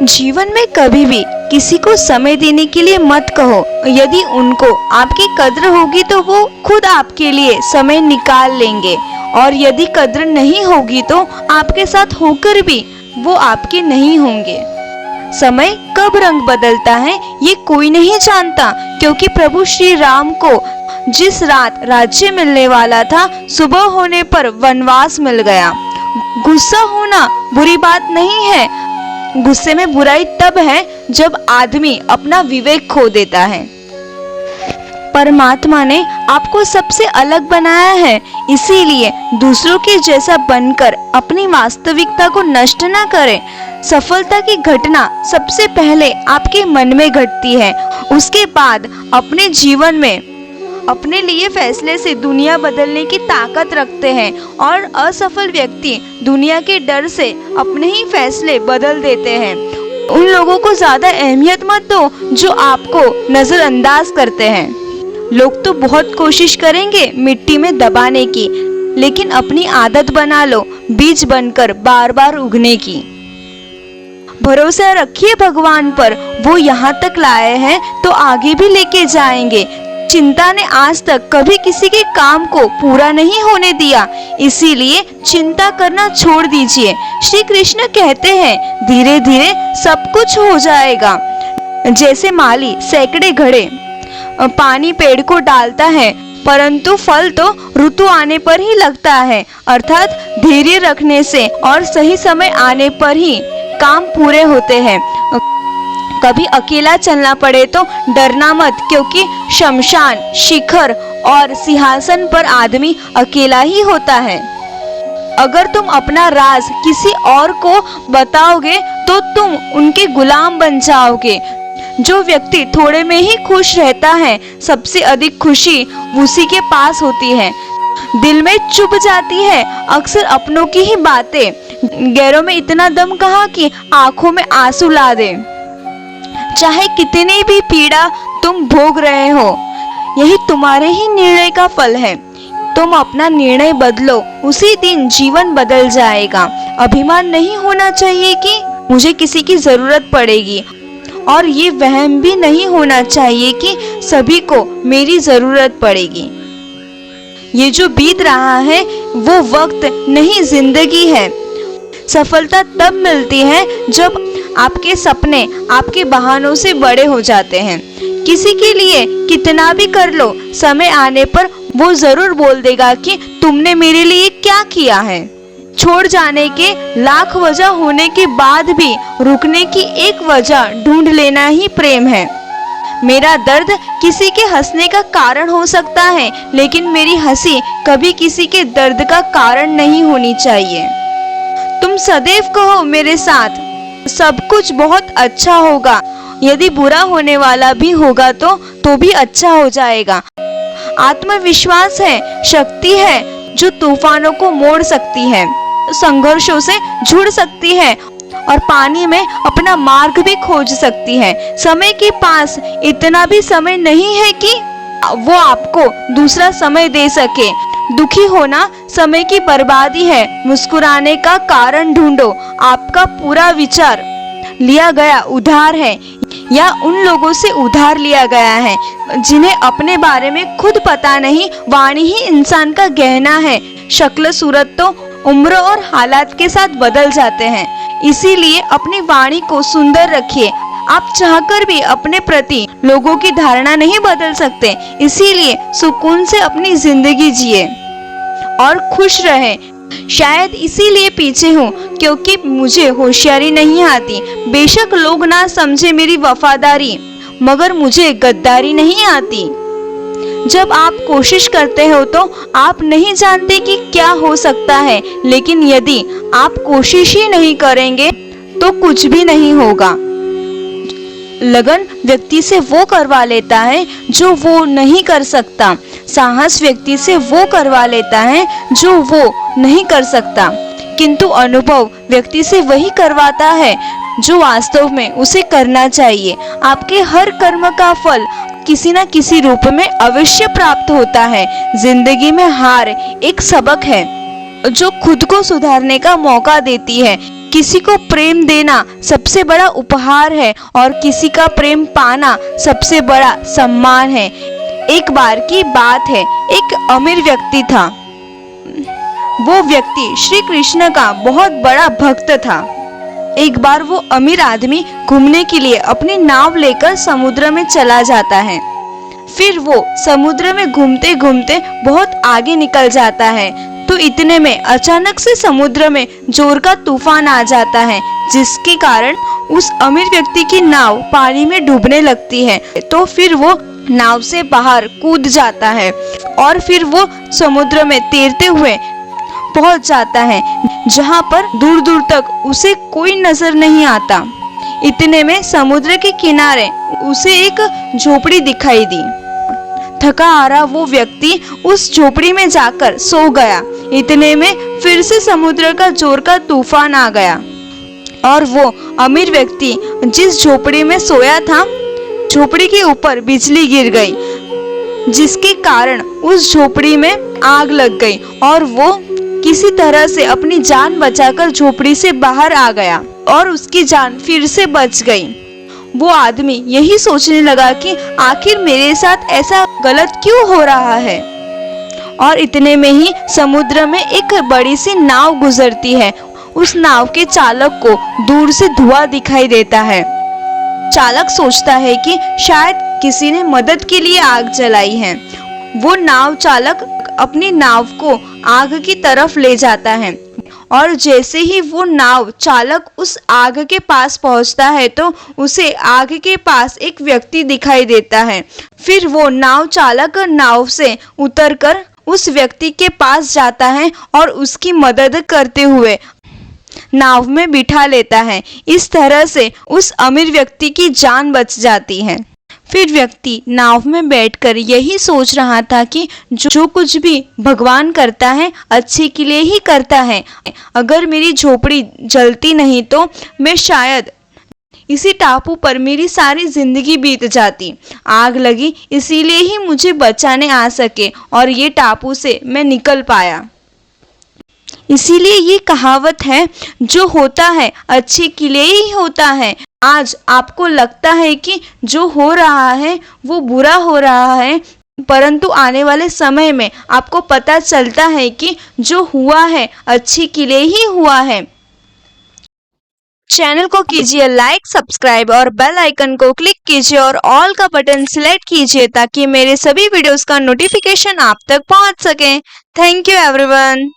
जीवन में कभी भी किसी को समय देने के लिए मत कहो। यदि उनको आपकी कद्र होगी तो वो खुद आपके लिए समय निकाल लेंगे, और यदि कद्र नहीं होगी तो आपके साथ होकर भी वो आपके नहीं होंगे। समय कब रंग बदलता है ये कोई नहीं जानता, क्योंकि प्रभु श्री राम को जिस रात राज्य मिलने वाला था, सुबह होने पर वनवास मिल गया। गुस्सा होना बुरी बात नहीं है, गुस्से में बुराई तब है जब आदमी अपना विवेक खो देता है। परमात्मा ने आपको सबसे अलग बनाया है, इसीलिए दूसरों के जैसा बनकर अपनी वास्तविकता को नष्ट ना करें। सफलता की घटना सबसे पहले आपके मन में घटती है, उसके बाद अपने जीवन में अपने लिए फैसले से दुनिया बदलने की ताकत रखते हैं, और असफल व्यक्ति दुनिया के डर से अपने ही फैसले बदल देते हैं। उन लोगों को ज्यादा अहमियत मत दो जो आपको नजरअंदाज करते हैं। लोग तो बहुत कोशिश करेंगे मिट्टी में दबाने की, लेकिन अपनी आदत बना लो बीज बनकर बार बार उगने की। भरोसा रखिए भगवान पर, वो यहाँ तक लाए हैं तो आगे भी लेके जाएंगे। चिंता ने आज तक कभी किसी के काम को पूरा नहीं होने दिया, इसीलिए चिंता करना छोड़ दीजिए। श्री कृष्ण कहते हैं धीरे धीरे सब कुछ हो जाएगा। जैसे माली सैकड़े घड़े पानी पेड़ को डालता है, परंतु फल तो ऋतु आने पर ही लगता है, अर्थात धैर्य रखने से और सही समय आने पर ही काम पूरे होते हैं। कभी अकेला चलना पड़े तो डरना मत, क्योंकि शमशान, शिखर और सिंहासन पर आदमी अकेला ही होता है। अगर तुम अपना राज किसी और को बताओगे तो तुम उनके गुलाम बन जाओगे। जो व्यक्ति थोड़े में ही खुश रहता है, सबसे अधिक खुशी उसी के पास होती है। दिल में चुभ जाती है अक्सर अपनों की ही बातें, गैरों में इतना दम कहाँ कि आंखों में आंसू ला दे। चाहे कितनी भी पीड़ा तुम भोग रहे हो, यही तुम्हारे ही निर्णय का फल है। तुम अपना निर्णय बदलो, उसी दिन जीवन बदल जाएगा। अभिमान नहीं होना चाहिए कि मुझे किसी की जरूरत पड़ेगी, और ये वहम भी नहीं होना चाहिए कि सभी को मेरी जरूरत पड़ेगी। ये जो बीत रहा है वो वक्त नहीं, जिंदगी है। सफलता तब मिलती है जब आपके सपने आपके बहानों से बड़े हो जाते हैं। किसी के लिए कितना भी कर लो, समय आने पर वो जरूर बोल देगा कि तुमने मेरे लिए क्या किया है। छोड़ जाने के लाख वजह होने के बाद भी रुकने की एक वजह ढूंढ लेना ही प्रेम है। मेरा दर्द किसी के हंसने का कारण हो सकता है, लेकिन मेरी हंसी कभी किसी के दर्द का कारण नहीं होनी चाहिए। तुम सदैव कहो मेरे साथ सब कुछ बहुत अच्छा होगा। यदि बुरा होने वाला भी होगा तो भी अच्छा हो जाएगा। आत्मविश्वास है, शक्ति है जो तूफानों को मोड़ सकती है, संघर्षों से जुड़ सकती है और पानी में अपना मार्ग भी खोज सकती है। समय के पास इतना भी समय नहीं है कि वो आपको दूसरा समय दे सके। दुखी होना समय की बर्बादी है, मुस्कुराने का कारण ढूंढो। आपका पूरा विचार लिया गया उधार है, या उन लोगों से उधार लिया गया है जिन्हें अपने बारे में खुद पता नहीं। वाणी ही इंसान का गहना है। शक्ल सूरत तो उम्र और हालात के साथ बदल जाते हैं, इसीलिए अपनी वाणी को सुंदर रखिए। आप चाहकर भी अपने प्रति लोगों की धारणा नहीं बदल सकते, इसीलिए सुकून से अपनी जिंदगी जिए और खुश रहें। शायद इसीलिए पीछे हूँ क्योंकि मुझे होशियारी नहीं आती। बेशक लोग ना समझे मेरी वफादारी, मगर मुझे गद्दारी नहीं आती। जब आप कोशिश करते हो तो आप नहीं जानते कि क्या हो सकता है, लेकिन यदि आप कोशिश ही नहीं करेंगे तो कुछ भी नहीं होगा। लगन व्यक्ति से वो करवा लेता है जो वो नहीं कर सकता। साहस व्यक्ति से वो करवा लेता है जो वो नहीं कर सकता, किंतु अनुभव व्यक्ति से वही करवाता है जो वास्तव में उसे करना चाहिए। आपके हर कर्म का फल किसी न किसी रूप में अवश्य प्राप्त होता है। जिंदगी में हार एक सबक है जो खुद को सुधारने का मौका देती है। किसी को प्रेम देना सबसे बड़ा उपहार है और किसी का प्रेम पाना सबसे बड़ा सम्मान है। एक बार की बात है, एक अमीर व्यक्ति था। वो व्यक्ति श्री कृष्ण का बहुत बड़ा भक्त था। एक बार वो अमीर आदमी घूमने के लिए अपनी नाव लेकर समुद्र में चला जाता है। फिर वो समुद्र में घूमते घूमते बहुत आगे निकल जाता है, तो इतने में अचानक से समुद्र में जोर का तूफान आ जाता है, जिसके कारण उस अमीर व्यक्ति की नाव पानी में डूबने लगती है। तो फिर वो नाव से बाहर कूद जाता है और फिर वो समुद्र में तैरते हुए पहुंच जाता है, जहां पर दूर दूर तक उसे कोई नजर नहीं आता। इतने में समुद्र के किनारे उसे एक झोपड़ी दिखाई दी। थका हारा वो व्यक्ति उस झोपड़ी में जाकर सो गया। इतने में फिर से समुद्र का जोर का तूफान आ गया और वो अमीर व्यक्ति जिस झोपड़ी में सोया था, झोपड़ी के ऊपर बिजली गिर गई, जिसके कारण उस झोपड़ी में आग लग गई और वो किसी तरह से अपनी जान बचाकर झोपड़ी से बाहर आ गया और उसकी जान फिर से बच गई। वो आदमी यही सोचने लगा कि आखिर मेरे साथ ऐसा गलत क्यों हो रहा है। और इतने में ही समुद्र में एक बड़ी सी नाव गुजरती है। उस नाव के चालक को दूर से धुआं दिखाई देता है। चालक सोचता है कि शायद किसी ने मदद के लिए आग जलाई है। वो नाव चालक अपनी नाव को आग की तरफ ले जाता है और जैसे ही वो नाव चालक उस आग के पास पहुंचता है तो उसे आग के पास एक व्यक्ति दिखाई देता है। फिर वो नाव चालक नाव से उतरकर उस व्यक्ति के पास जाता है और उसकी मदद करते हुए नाव में बिठा लेता है। इस तरह से उस अमीर व्यक्ति की जान बच जाती है। फिर व्यक्ति नाव में बैठकर यही सोच रहा था कि जो कुछ भी भगवान करता है अच्छे के लिए ही करता है। अगर मेरी झोपड़ी जलती नहीं तो मैं शायद इसी टापू पर मेरी सारी जिंदगी बीत जाती। आग लगी इसीलिए ही मुझे बचाने आ सके और ये टापू से मैं निकल पाया। इसीलिए ये कहावत है, जो होता है अच्छे के लिए ही होता है। आज आपको लगता है कि जो हो रहा है वो बुरा हो रहा है, परंतु आने वाले समय में आपको पता चलता है कि जो हुआ है अच्छे के लिए ही हुआ है। चैनल को कीजिए लाइक, सब्सक्राइब और बेल आइकन को क्लिक कीजिए और ऑल का बटन सिलेक्ट कीजिए ताकि मेरे सभी वीडियोस का नोटिफिकेशन आप तक पहुंच सके। Thank you everyone.